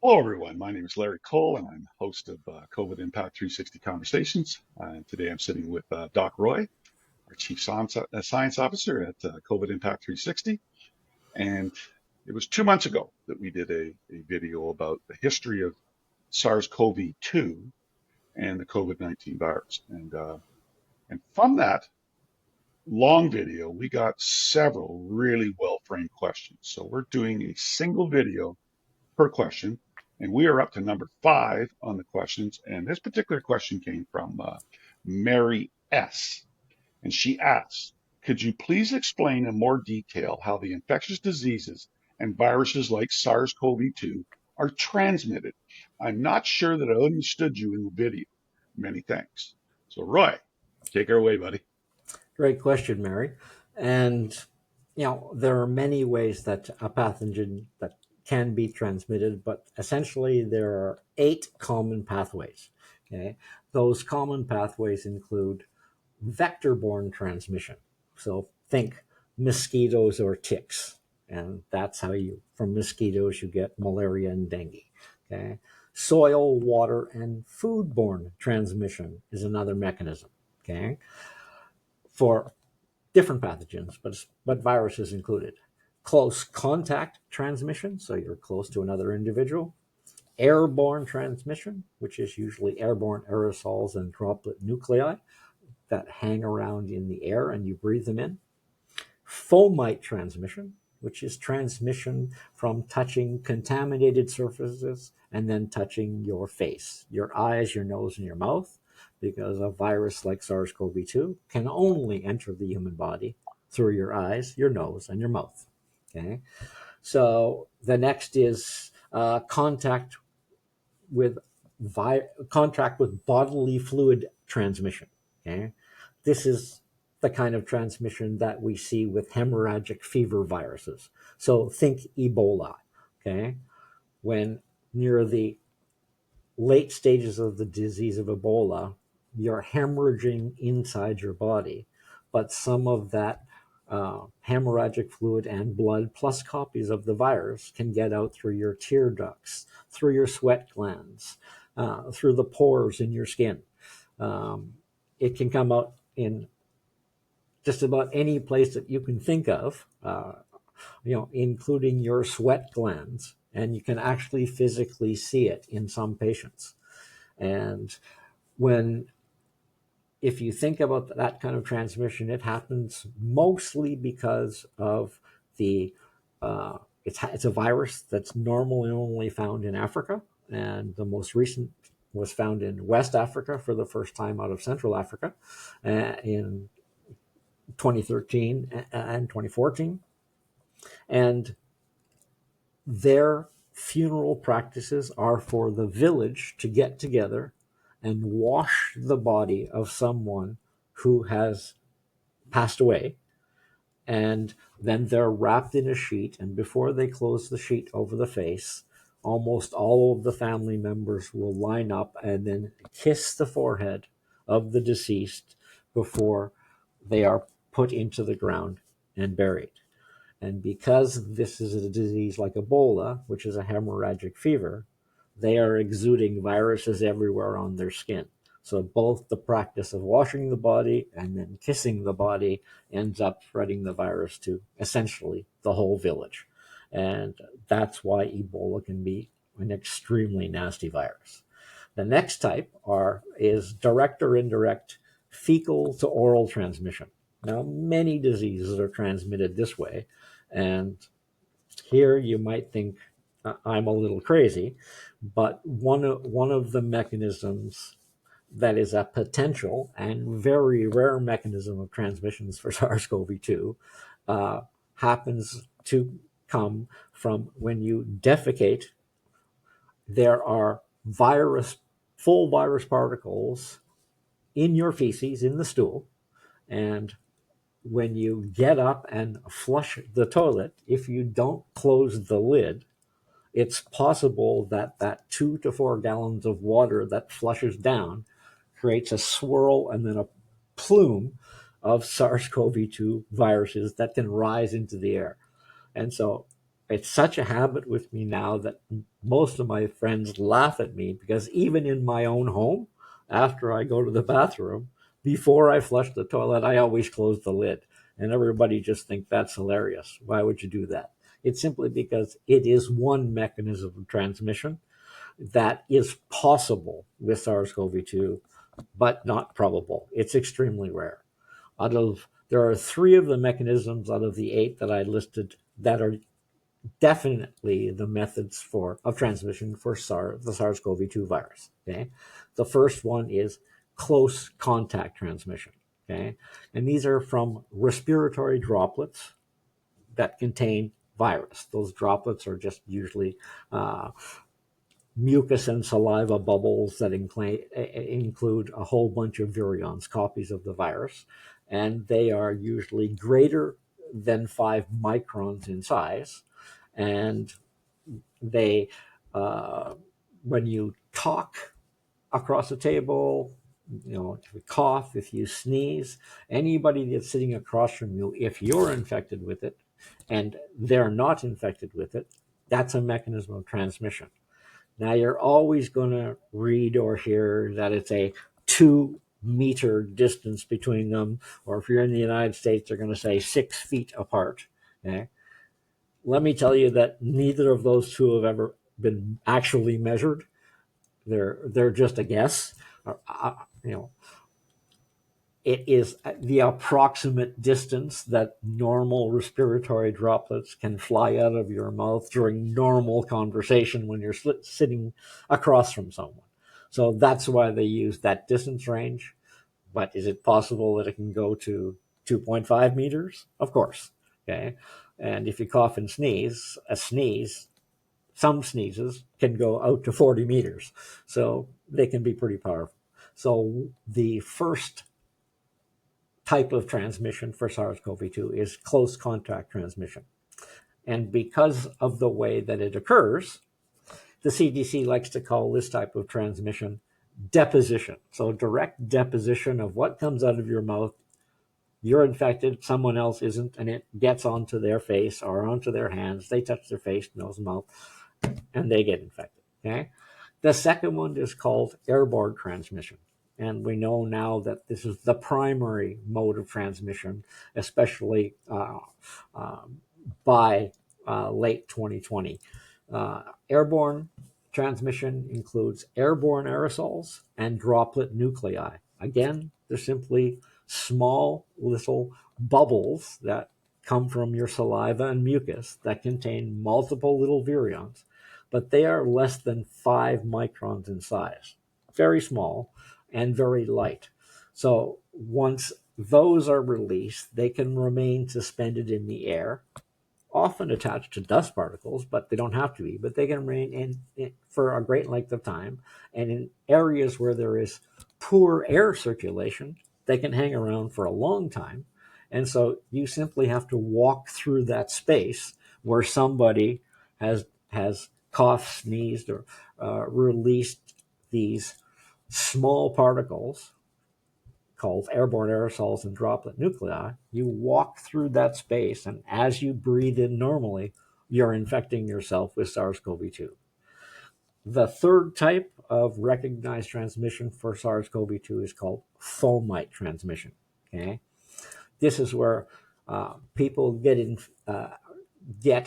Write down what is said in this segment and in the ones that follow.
Hello, everyone. My name is Larry Cole, and I'm host of COVID Impact 360 Conversations. And today I'm sitting with Doc Roy, our Chief Science Officer at COVID Impact 360. And it was 2 months ago that we did a video about the history of SARS CoV-2 and the COVID-19 virus. And from that long video, we got several really well-framed questions. So we're doing a single video per question. And we are up to number 5 on the questions. And this particular question came from Mary S. And she asks, could you please explain in more detail how the infectious diseases and viruses like SARS-CoV-2 are transmitted? I'm not sure that I understood you in the video. Many thanks. So Roy, take her away, buddy. Great question, Mary. And, there are many ways that a pathogen that can be transmitted, but essentially there are 8 common pathways. Okay? Those common pathways include vector-borne transmission. So think mosquitoes or ticks. And that's how from mosquitoes, you get malaria and dengue. Okay? Soil, water, and foodborne transmission is another mechanism. Okay? For different pathogens, but viruses included. Close contact transmission, so you're close to another individual. Airborne transmission, which is usually airborne aerosols and droplet nuclei that hang around in the air and you breathe them in. Fomite transmission, which is transmission from touching contaminated surfaces and then touching your face, your eyes, your nose, and your mouth, because a virus like SARS-CoV-2 can only enter the human body through your eyes, your nose, and your mouth. Okay, so the next is contact with bodily fluid transmission. Okay, this is the kind of transmission that we see with hemorrhagic fever viruses. So think Ebola. Okay, when near the late stages of the disease of Ebola, you're hemorrhaging inside your body, but some of that hemorrhagic fluid and blood plus copies of the virus can get out through your tear ducts, through your sweat glands, through the pores in your skin. It can come out in just about any place that you can think of, including your sweat glands. And you can actually physically see it in some patients. And if you think about that kind of transmission, it happens mostly because of it's a virus that's normally only found in Africa. And the most recent was found in West Africa for the first time out of Central Africa in 2013 and 2014. And their funeral practices are for the village to get together and wash the body of someone who has passed away. And then they're wrapped in a sheet. And before they close the sheet over the face, almost all of the family members will line up and then kiss the forehead of the deceased before they are put into the ground and buried. And because this is a disease like Ebola, which is a hemorrhagic fever, they are exuding viruses everywhere on their skin. So both the practice of washing the body and then kissing the body ends up spreading the virus to essentially the whole village. And that's why Ebola can be an extremely nasty virus. The next type is direct or indirect fecal to oral transmission. Now, many diseases are transmitted this way. And here you might think I'm a little crazy, but one of the mechanisms that is a potential and very rare mechanism of transmissions for SARS-CoV-2 happens to come from when you defecate. There are full virus particles in your feces, in the stool, and when you get up and flush the toilet, if you don't close the lid, it's possible that 2 to 4 gallons of water that flushes down creates a swirl and then a plume of SARS-CoV-2 viruses that can rise into the air. And so it's such a habit with me now that most of my friends laugh at me, because even in my own home, after I go to the bathroom, before I flush the toilet, I always close the lid. And everybody just thinks that's hilarious. Why would you do that? It's simply because it is one mechanism of transmission that is possible with SARS CoV-2, but not probable. It's extremely rare. There are three of the mechanisms out of the eight that I listed that are definitely the methods of transmission for the SARS-CoV-2 virus. Okay, the first one is close contact transmission. Okay, and these are from respiratory droplets that contain virus. Those droplets are just usually mucus and saliva bubbles that include a whole bunch of virions, copies of the virus, and they are usually greater than 5 microns in size, and they, when you talk across the table, if you cough, if you sneeze, anybody that's sitting across from you, if you're infected with it and they're not infected with it, that's a mechanism of transmission. Now, you're always going to read or hear that it's a 2 meter distance between them, or if you're in the United States, they're going to say 6 feet apart. Okay? Let me tell you that neither of those two have ever been actually measured. They're just a guess. You know, it is the approximate distance that normal respiratory droplets can fly out of your mouth during normal conversation when you're sitting across from someone. So that's why they use that distance range. But is it possible that it can go to 2.5 meters? Of course. Okay. And if you cough and sneeze, some sneezes can go out to 40 meters. So they can be pretty powerful. So the first type of transmission for SARS-CoV-2 is close contact transmission. And because of the way that it occurs, the CDC likes to call this type of transmission deposition. So direct deposition of what comes out of your mouth. You're infected, someone else isn't, and it gets onto their face or onto their hands. They touch their face, nose, mouth, and they get infected. Okay. The second one is called airborne transmission. And we know now that this is the primary mode of transmission, especially by late 2020. Airborne transmission includes airborne aerosols and droplet nuclei. Again, they're simply small little bubbles that come from your saliva and mucus that contain multiple little virions, but they are less than 5 microns in size. Very small and very light. So once those are released, they can remain suspended in the air, often attached to dust particles, but they don't have to be, but they can remain in for a great length of time. And in areas where there is poor air circulation, they can hang around for a long time. And so you simply have to walk through that space where somebody has coughed, sneezed, or released these small particles called airborne aerosols and droplet nuclei. You walk through that space, and as you breathe in normally, you're infecting yourself with SARS-CoV-2. The third type of recognized transmission for SARS-CoV-2 is called fomite transmission. Okay, this is where people get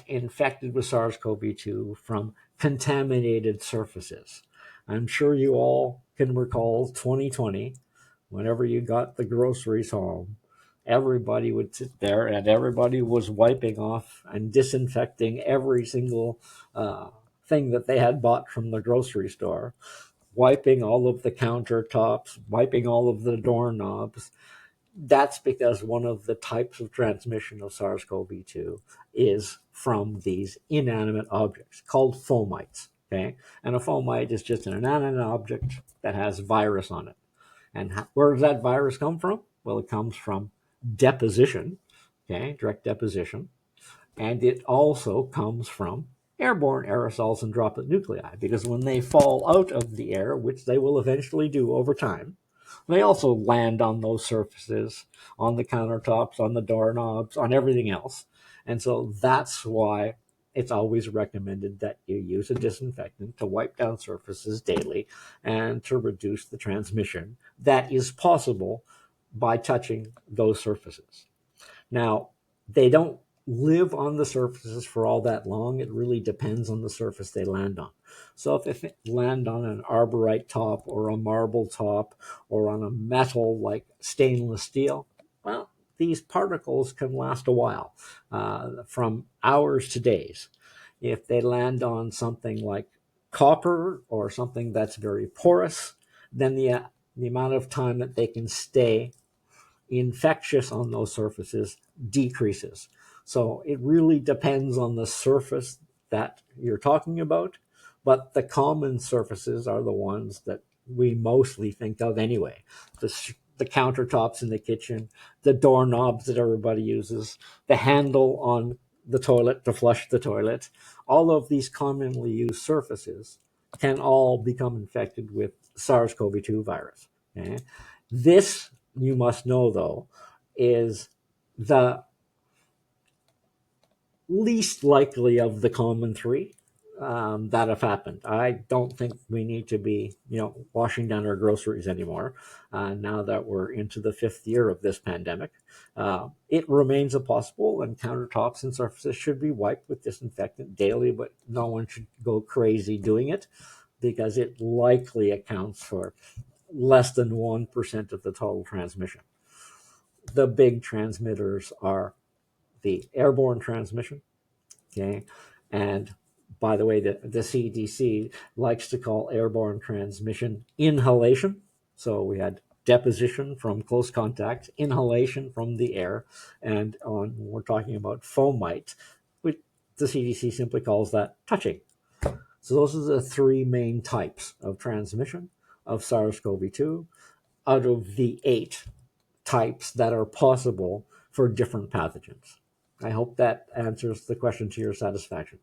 infected with SARS-CoV-2 from contaminated surfaces. I'm sure you all can recall 2020, whenever you got the groceries home, everybody would sit there and everybody was wiping off and disinfecting every single thing that they had bought from the grocery store, wiping all of the countertops, wiping all of the doorknobs. That's because one of the types of transmission of SARS-CoV-2 is from these inanimate objects called fomites. Okay, and a fomite is just an inanimate object that has virus on it. And where does that virus come from? Well, it comes from deposition, okay, direct deposition, and it also comes from airborne aerosols and droplet nuclei, because when they fall out of the air, which they will eventually do over time, they also land on those surfaces, on the countertops, on the doorknobs, on everything else. And so that's why it's always recommended that you use a disinfectant to wipe down surfaces daily and to reduce the transmission that is possible by touching those surfaces. Now, they don't live on the surfaces for all that long. It really depends on the surface they land on. So if it land on an arborite top or a marble top or on a metal like stainless steel, well, these particles can last a while, from hours to days. If they land on something like copper or something that's very porous, then the amount of time that they can stay infectious on those surfaces decreases. So it really depends on the surface that you're talking about, but the common surfaces are the ones that we mostly think of anyway. The countertops in the kitchen, the doorknobs that everybody uses, the handle on the toilet to flush the toilet, all of these commonly used surfaces can all become infected with SARS-CoV-2 virus. Okay? This, you must know though, is the least likely of the common three that have happened. I don't think we need to be, washing down our groceries anymore. Now that we're into the 5th year of this pandemic, it remains a possible, and countertops and surfaces should be wiped with disinfectant daily, but no one should go crazy doing it because it likely accounts for less than 1% of the total transmission. The big transmitters are the airborne transmission, okay? And by the way, the CDC likes to call airborne transmission inhalation. So we had deposition from close contact, inhalation from the air, and when we're talking about fomite, the CDC simply calls that touching. So those are the 3 main types of transmission of SARS-CoV-2 out of the 8 types that are possible for different pathogens. I hope that answers the question to your satisfaction.